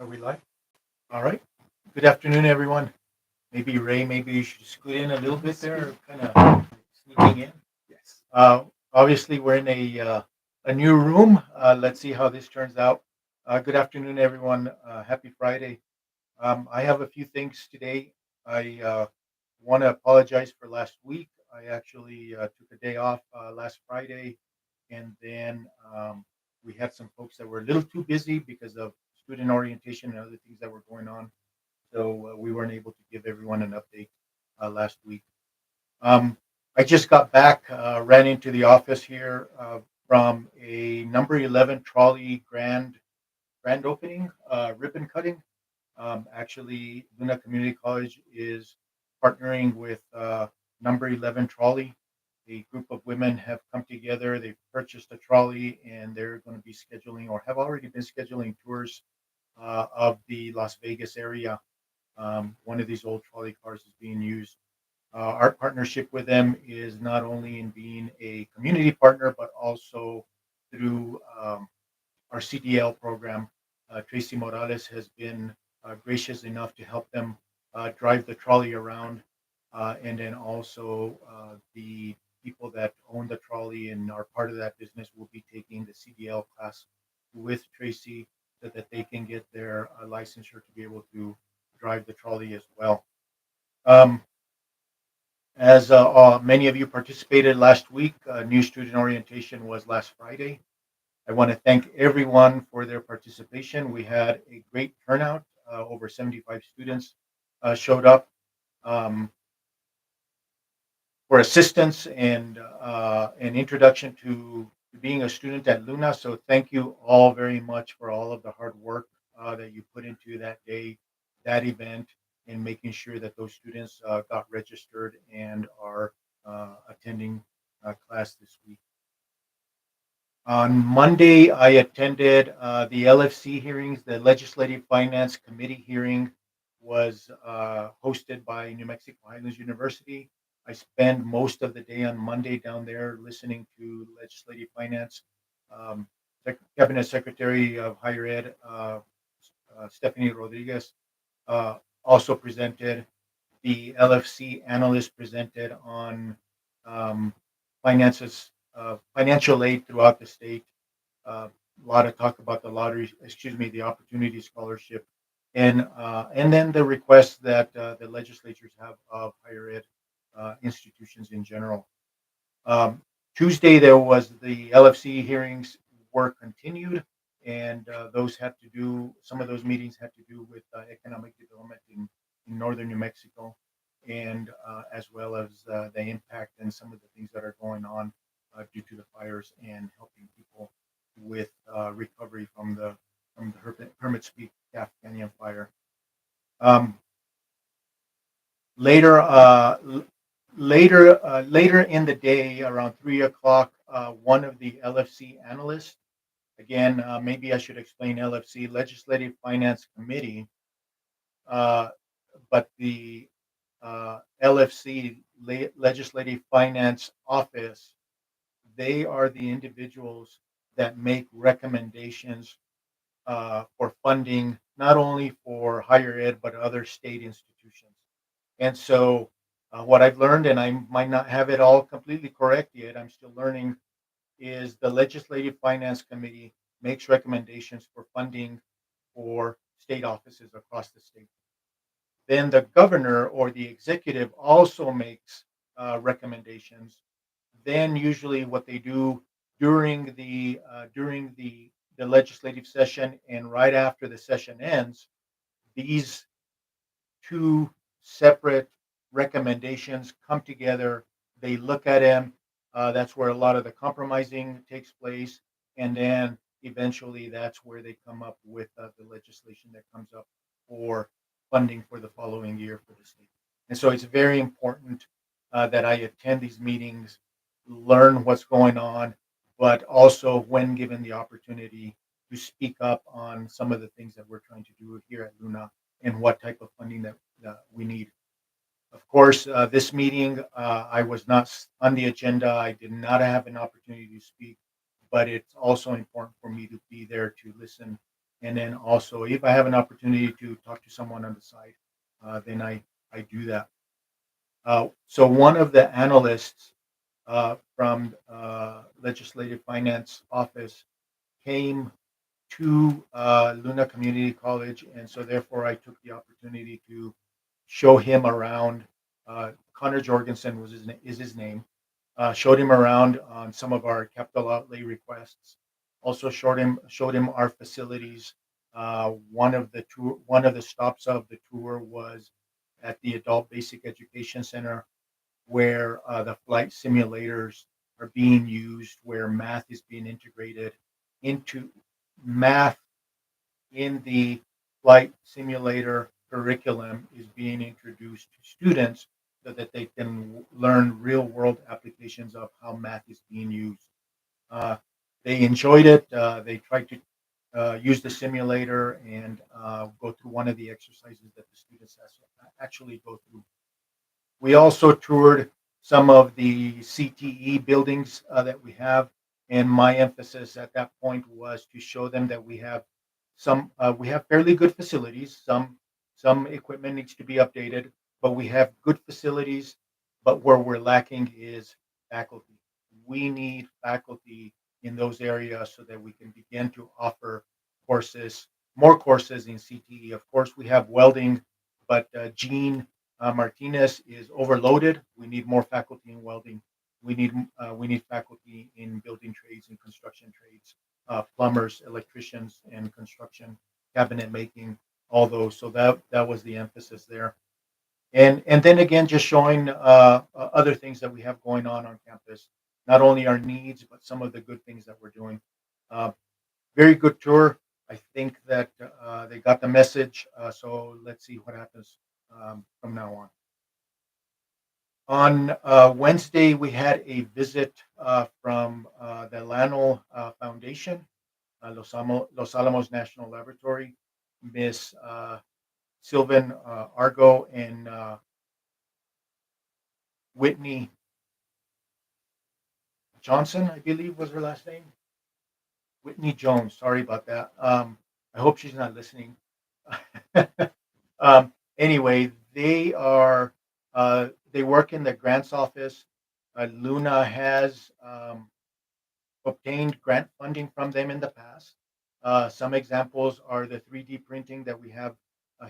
Are we live? All right. Good afternoon, everyone. Maybe Ray, maybe you should scoot in a little bit there, kind of sneaking in. Yes. Obviously, we're in a new room. Let's see how this turns out. Good afternoon, everyone. Happy Friday. I have a few things today. I want to apologize for last week. I actually took a day off last Friday, and then we had some folks that were a little too busy because of student orientation and other things that were going on. So we weren't able to give everyone an update last week. Um, I just got back, ran into the office here from a number 11 trolley grand opening, ribbon cutting. Actually, Luna Community College is partnering with Number 11 Trolley. A group of women have come together. They've purchased a trolley and they're going to be scheduling or have already been scheduling tours of the Las Vegas area. One of these old trolley cars is being used. Our partnership with them is not only in being a community partner, but also through our CDL program. Tracy Morales has been gracious enough to help them drive the trolley around. And then also the people that own the trolley and are part of that business will be taking the CDL class with Tracy so that they can get their licensure to be able to drive the trolley as well. Um, as many of you participated last week, new student orientation was last Friday. I want to thank everyone for their participation. We had a great turnout. Over 75 students showed up um, for assistance and an introduction to being a student at Luna. So thank you all very much for all of the hard work that you put into that day, that event, and making sure that those students got registered and are attending class this week. On Monday, I attended the LFC hearings. The Legislative Finance Committee hearing was hosted by New Mexico Highlands University. I spent most of the day on Monday down there listening to Legislative Finance. Um, Cabinet Secretary of Higher Ed, Stephanie Rodriguez, also presented. The LFC analyst presented on um, finances, financial aid throughout the state. A lot of talk about the lottery, excuse me, the opportunity scholarship, and then the requests that the legislatures have of higher ed institutions in general. Um, Tuesday there was the LFC hearings were continued, and those had to do. Some of those meetings had to do with economic development in northern New Mexico, and as well as the impact and some of the things that are going on due to the fires and helping people with recovery from the Hermit's Peak Calf Canyon fire. Um, later, later in the day, around 3 o'clock, one of the LFC analysts, again, maybe I should explain LFC, Legislative Finance Committee, uh, but the LFC, Legislative Finance Office, they are the individuals that make recommendations for funding, not only for higher ed, but other state institutions. And so, what I've learned, and I might not have it all completely correct yet, I'm still learning, is the Legislative Finance Committee makes recommendations for funding for state offices across the state. Then the governor or the executive also makes recommendations. Then usually what they do during the legislative session and right after the session ends, these two separate recommendations come together. They look at them. That's where a lot of the compromising takes place, and then eventually that's where they come up with the legislation that comes up for funding for the following year for the state. And so it's very important that I attend these meetings, learn what's going on, but also when given the opportunity to speak up on some of the things that we're trying to do here at Luna and what type of funding that we need. Of course, this meeting, I was not on the agenda. I did not have an opportunity to speak, but it's also important for me to be there to listen And then also, if I have an opportunity to talk to someone on the side, then I do that. So one of the analysts from Legislative Finance Office came to Luna Community College, and so therefore I took the opportunity to show him around. Connor Jorgensen is his name. Showed him around on some of our capital outlay requests. Also showed him our facilities. One of the stops of the tour was at the Adult Basic Education Center, where the flight simulators are being used, where math is being integrated into math in the flight simulator curriculum is being introduced to students so that they can learn real world applications of how math is being used. Uh, they enjoyed it. They tried to use the simulator and go through one of the exercises that the students actually go through. We also toured some of the CTE buildings that we have, and my emphasis at that point was to show them that we have fairly good facilities. Some equipment needs to be updated, but we have good facilities. But where we're lacking is faculty. We need faculty in those areas so that we can begin to offer courses, more courses in CTE. Of course, we have welding, but Gene Martinez is overloaded. We need more faculty in welding. We need faculty in building trades and construction trades, plumbers, electricians, and construction, cabinet making, all those. So that was the emphasis there. And then again, just showing other things that we have going on campus, not only our needs but some of the good things that we're doing. Uh, Very good tour. I think that they got the message. So let's see what happens from now on. On Wednesday, we had a visit from the Lano Foundation, Los Alamos National Laboratory, Miss Sylvan Argo and Whitney Johnson, I believe was her last name. Whitney Jones. Sorry about that. I hope she's not listening. Anyway, they work in the grants office. Luna has obtained grant funding from them in the past. Some examples are the 3D printing that we have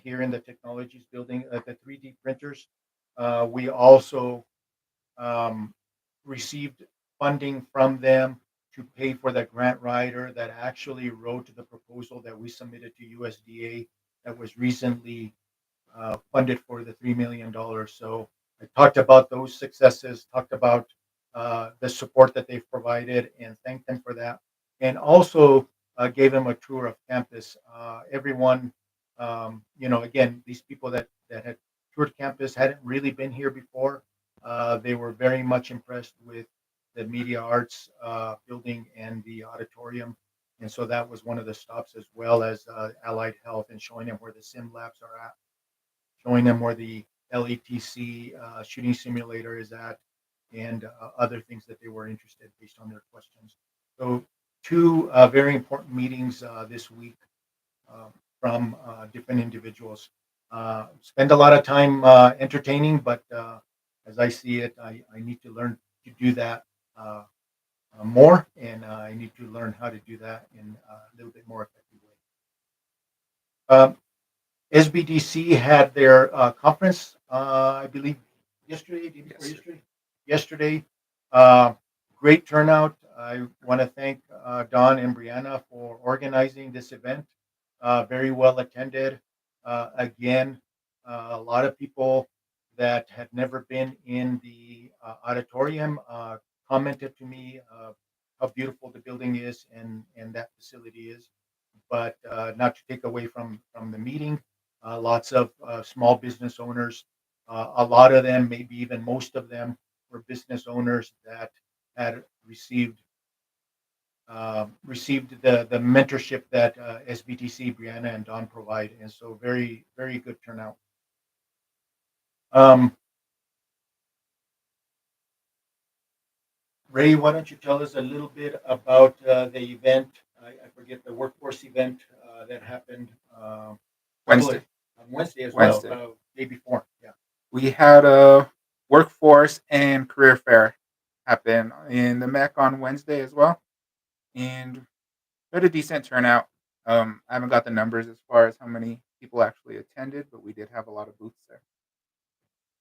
here in the technologies building, the 3D printers. We also um, received funding from them to pay for the grant writer that actually wrote the proposal that we submitted to USDA that was recently funded for the $3 million. So I talked about those successes, talked about the support that they've provided, and thanked them for that. And also gave them a tour of campus. Everyone, again, these people that had toured campus hadn't really been here before. They were very much impressed with the media arts building and the auditorium. And so that was one of the stops, as well as allied health, and showing them where the sim labs are at, showing them where the LETC shooting simulator is at, and other things that they were interested based on their questions. So, two very important meetings this week uh, from different individuals. Spend a lot of time entertaining, but as I see it, I need to learn to do that more, and I need to learn how to do that in a little bit more effective way. SBDC had their conference, I believe, yesterday, day before Yes, sir. yesterday. Yesterday, uh, great turnout. I want to thank Don and Brianna for organizing this event. Very well attended. Again, a lot of people that had never been in the auditorium commented to me how beautiful the building is and that facility is. But not to take away from the meeting, lots of small business owners. A lot of them, maybe even most of them, were business owners that had received the mentorship that SBTC, Brianna, and Don provide, and so very good turnout. Um, Ray, why don't you tell us a little bit about the event? I forget the workforce event that happened couple of Wednesday. on Wednesday as well, Wednesday. day before. Yeah. We had a workforce and career fair happen in the MEC on Wednesday as well, and we had a decent turnout. I haven't got the numbers as far as how many people actually attended, but we did have a lot of booths there.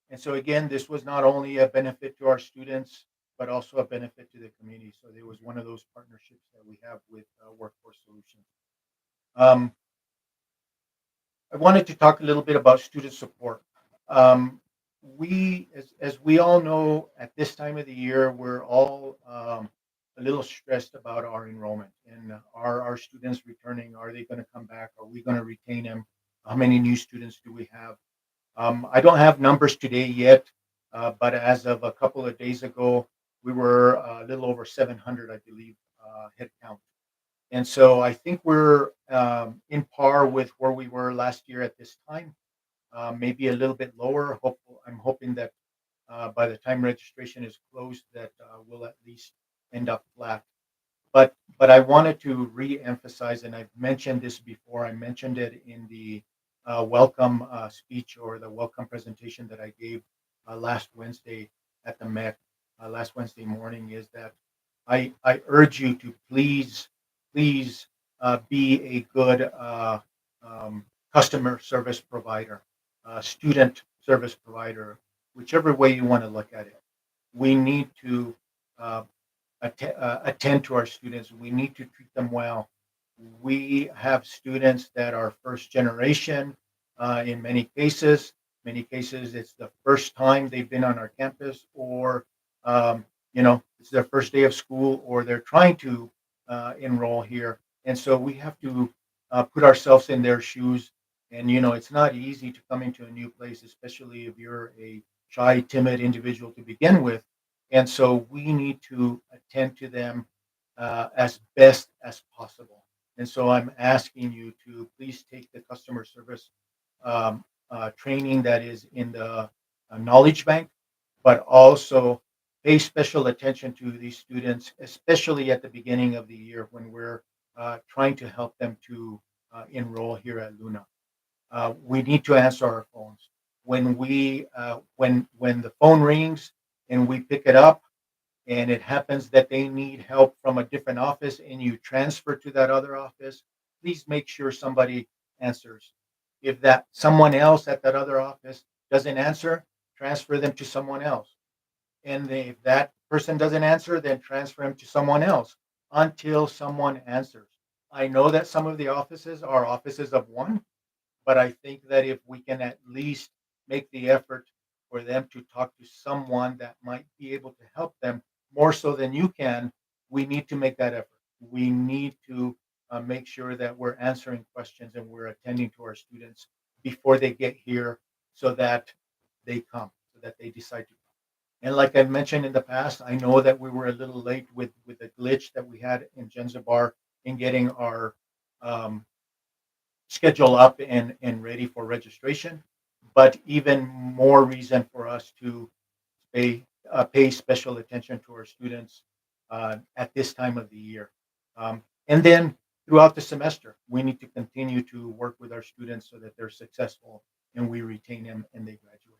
And so again, this was not only a benefit to our students, but also a benefit to the community. So there was one of those partnerships that we have with Workforce Solutions. Um, I wanted to talk a little bit about student support. Um, as we all know, at this time of the year, we're all a little stressed about our enrollment and are our students returning? Are they going to come back? Are we going to retain them? How many new students do we have? I don't have numbers today yet, but as of a couple of days ago, we were a little over 700, I believe, head count. And so I think we're in par with where we were last year at this time, maybe a little bit lower. I'm hoping that by the time registration is closed, that we'll at least end up flat. But I wanted to re-emphasize, and I've mentioned this before. I mentioned it in the welcome speech or the welcome presentation that I gave last Wednesday at the MEC last Wednesday morning. Is that I urge you to please be a good um, customer service provider, student service provider, whichever way you want to look at it. We need to uh, attend to our students. We need to treat them well. We have students that are first generation in many cases. Many cases, it's the first time they've been on our campus, or it's their first day of school, or they're trying to enroll here. And so we have to put ourselves in their shoes. And it's not easy to come into a new place, especially if you're a shy, timid individual to begin with. And so we need to attend to them as best as possible. And so I'm asking you to please take the customer service training that is in the knowledge bank, but also pay special attention to these students, especially at the beginning of the year when we're trying to help them to enroll here at Luna. We need to answer our phones. When the phone rings and we pick it up, and it happens that they need help from a different office and you transfer to that other office, please make sure somebody answers. If that someone else at that other office doesn't answer, transfer them to someone else. And if that person doesn't answer, then transfer them to someone else until someone answers. I know that some of the offices are offices of one, but I think that if we can at least make the effort for them to talk to someone that might be able to help them more so than you can, we need to make that effort. We need to make sure that we're answering questions and we're attending to our students before they get here so that they come, so that they decide to come. And like I mentioned in the past, I know that we were a little late with the glitch that we had in Zanzibar in getting our um, schedule up and ready for registration, but even more reason for us to pay special attention to our students at this time of the year. And then throughout the semester, we need to continue to work with our students so that they're successful and we retain them and they graduate.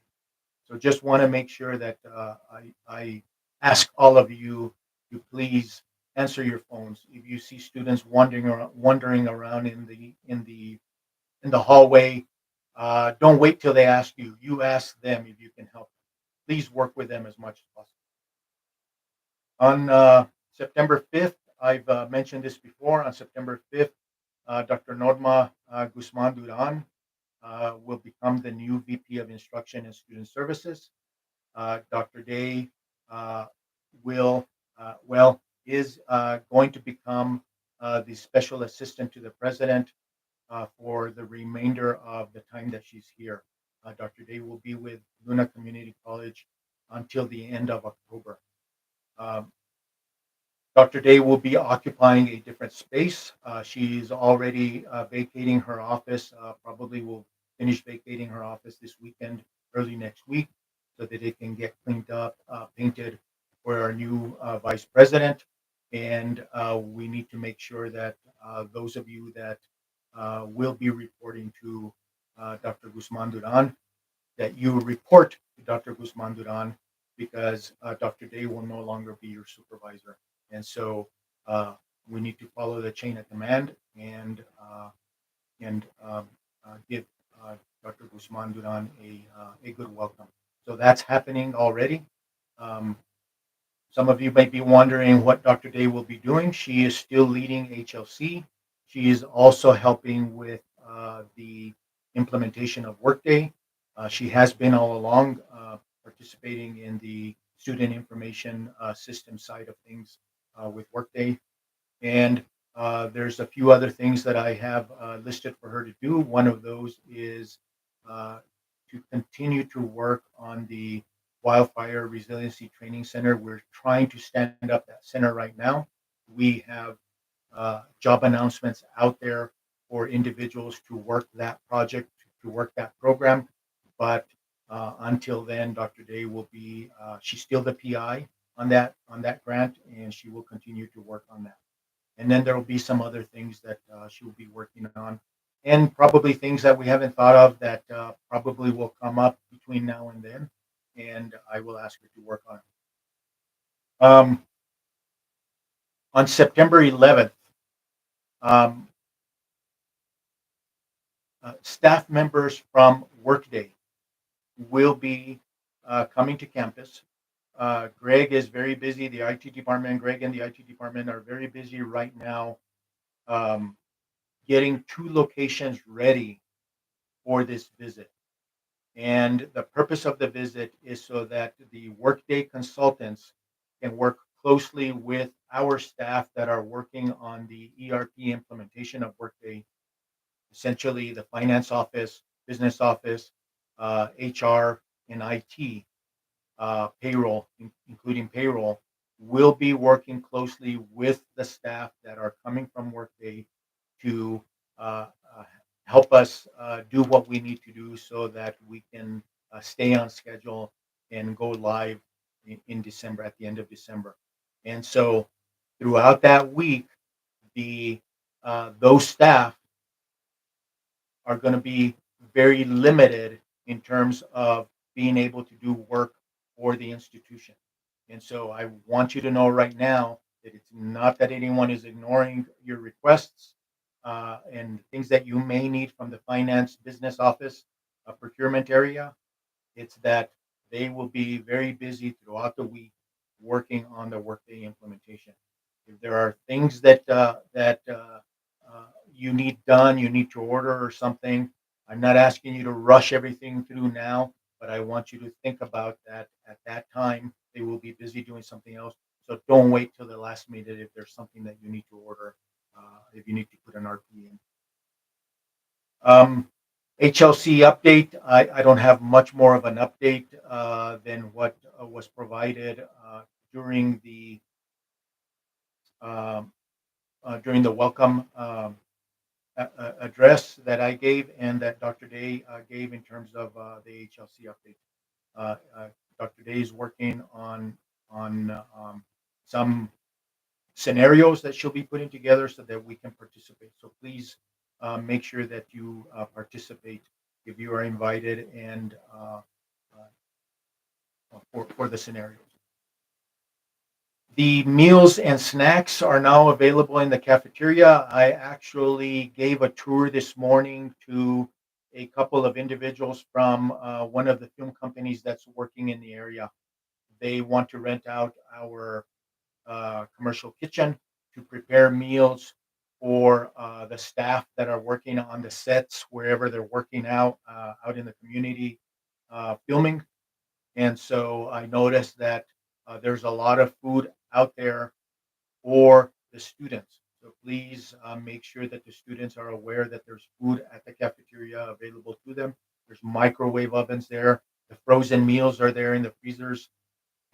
So just want to make sure that I ask all of you to please answer your phones. If you see students wandering around in the hallway. Don't wait till they ask you. You ask them if you can help. Please work with them as much as possible. On September 5th, I've mentioned this before. On September 5th, Dr. Norma Guzman Duran will become the new VP of Instruction and Student Services. Dr. Day uh, will, is going to become the special assistant to the president for the remainder of the time that she's here. Dr. Day will be with Luna Community College until the end of October. Um, Dr. Day will be occupying a different space. She's already vacating her office, probably will finish vacating her office this weekend, early next week, so that it can get cleaned up, painted for our new vice president. And we need to make sure that those of you that will be reporting to Dr. Guzman Duran, that you report to Dr. Guzman Duran, because Dr. Day will no longer be your supervisor. And so uh, we need to follow the chain of command and give Dr. Guzman Duran a good welcome. So that's happening already. Um, some of you might be wondering what Dr. Day will be doing. She is still leading HLC. She is also helping with the implementation of Workday. She has been all along participating in the student information system side of things with Workday. And there's a few other things that I have listed for her to do. One of those is uh, to continue to work on the Wildfire Resiliency Training Center. We're trying to stand up that center right now. We have job announcements out there for individuals to work that project, to work that program. But until then, Dr. Day will be, she's still the PI on that grant, and she will continue to work on that. And then there will be some other things that she will be working on, and probably things that we haven't thought of that probably will come up between now and then. And I will ask her to work on it. On September 11th, um, staff members from Workday will be coming to campus. Greg is very busy. The IT department, Greg and the IT department are very busy right now, um, getting two locations ready for this visit. And the purpose of the visit is so that the Workday consultants can work closely with our staff that are working on the ERP implementation of Workday, essentially the finance office, business office, HR, and IT, payroll, including payroll, will be working closely with the staff that are coming from Workday to uh, uh, help us do what we need to do so that we can stay on schedule and go live in December, at the end of December. And so throughout that week, the those staff are going to be very limited in terms of being able to do work for the institution. And so I want you to know right now that it's not that anyone is ignoring your requests and things that you may need from the finance business office procurement area. It's that they will be very busy throughout the week working on the Workday implementation. If there are things that you need done, you need to order or something, I'm not asking you to rush everything through now, but I want you to think about that at that time. They will be busy doing something else. So don't wait till the last minute if there's something that you need to order, if you need to put an RP in. Um, HLC update, I don't have much more of an update than what was provided during the um, during the welcome address that I gave and that Dr. Day gave in terms of the HLC update. Dr. Day is working on some scenarios that she'll be putting together so that we can participate. So please make sure that you participate if you are invited and for the scenarios. The meals and snacks are now available in the cafeteria. I actually gave a tour this morning to a couple of individuals from one of the film companies that's working in the area. They want to rent out our commercial kitchen to prepare meals for the staff that are working on the sets wherever they're working out in the community filming. And so I noticed that there's a lot of food out there for the students. So please make sure that the students are aware that there's food at the cafeteria available to them. There's microwave ovens there. The frozen meals are there in the freezers,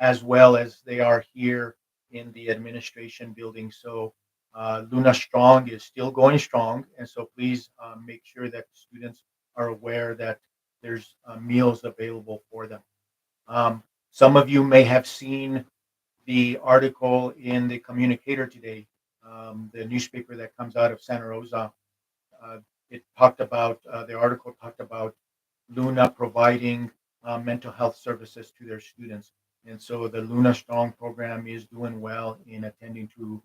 as well as they are here in the administration building. So Luna Strong is still going strong. And so please make sure that students are aware that there's meals available for them. Um, some of you may have seen the article in the Communicator today, the newspaper that comes out of Santa Rosa. it talked about the article talked about Luna providing mental health services to their students. And so the Luna Strong program is doing well in attending to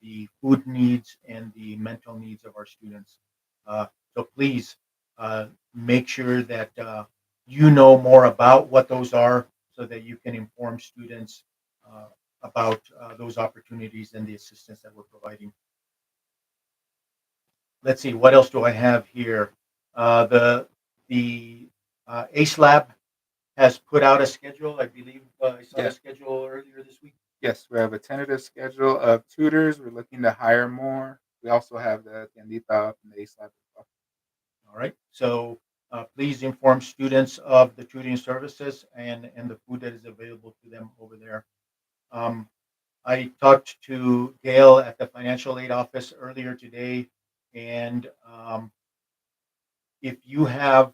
the food needs and the mental needs of our students. Uh, so please uh, make sure that you know more about what those are so that you can inform students uh, about those opportunities and the assistance that we're providing. Let's see, what else do I have here? The ACE Lab has put out a schedule. I believe I saw the Yeah. schedule earlier this week. Yes, we have a tentative schedule of tutors. We're looking to hire more. We also have the Tiendita up in the East Lab as well. All right. So please inform students of the tutoring services and the food that is available to them over there. Um, I talked to Gail at the financial aid office earlier today, and if you have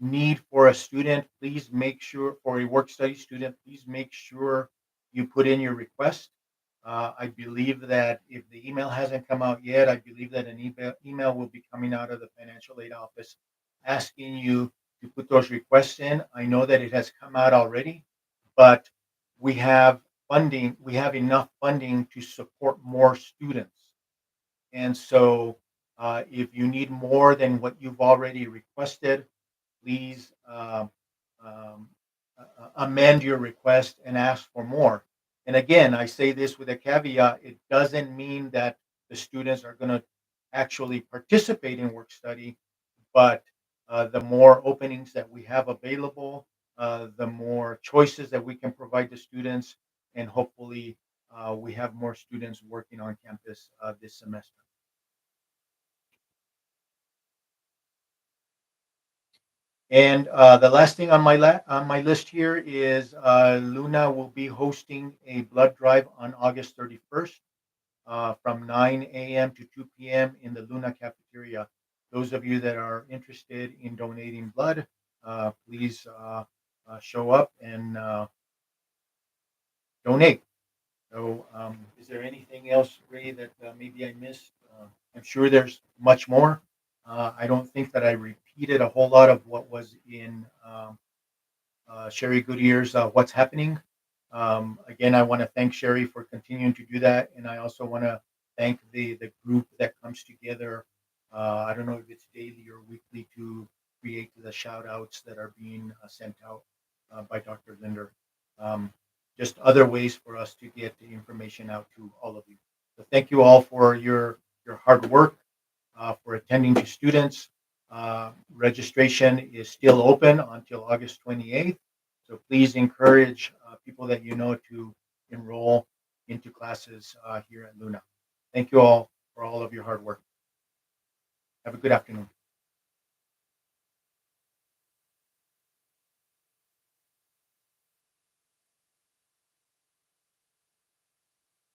need for a student, please make sure for a work study student, please make sure you put in your request. I believe that if the email hasn't come out yet, I believe that an email will be coming out of the financial aid office asking you to put those requests in. I know that it has come out already, but we have funding, we have enough funding to support more students. And so, if you need more than what you've already requested, please um, amend your request and ask for more. And again, I say this with a caveat: it doesn't mean that the students are going to actually participate in work study, but the more openings that we have available, the more choices that we can provide to students, and hopefully, we have more students working on campus this semester. And the last thing on on my list here is Luna will be hosting a blood drive on August 31st from 9 a.m. to 2 p.m. in the Luna cafeteria. Those of you that are interested in donating blood, please show up and donate. So, is there anything else, Ray, that maybe I missed? I'm sure there's much more. I don't think that I repeated a whole lot of what was in Sherry Goodyear's What's Happening. Again, I want to thank Sherry for continuing to do that. And I also want to thank the group that comes together. I don't know if it's daily or weekly to create the shout outs that are being sent out by Dr. Linder. Um, just other ways for us to get the information out to all of you. So thank you all for your hard work, for attending to students. Registration is still open until August 28th. So please encourage people that you know to enroll into classes here at Luna. Thank you all for all of your hard work. Have a good afternoon.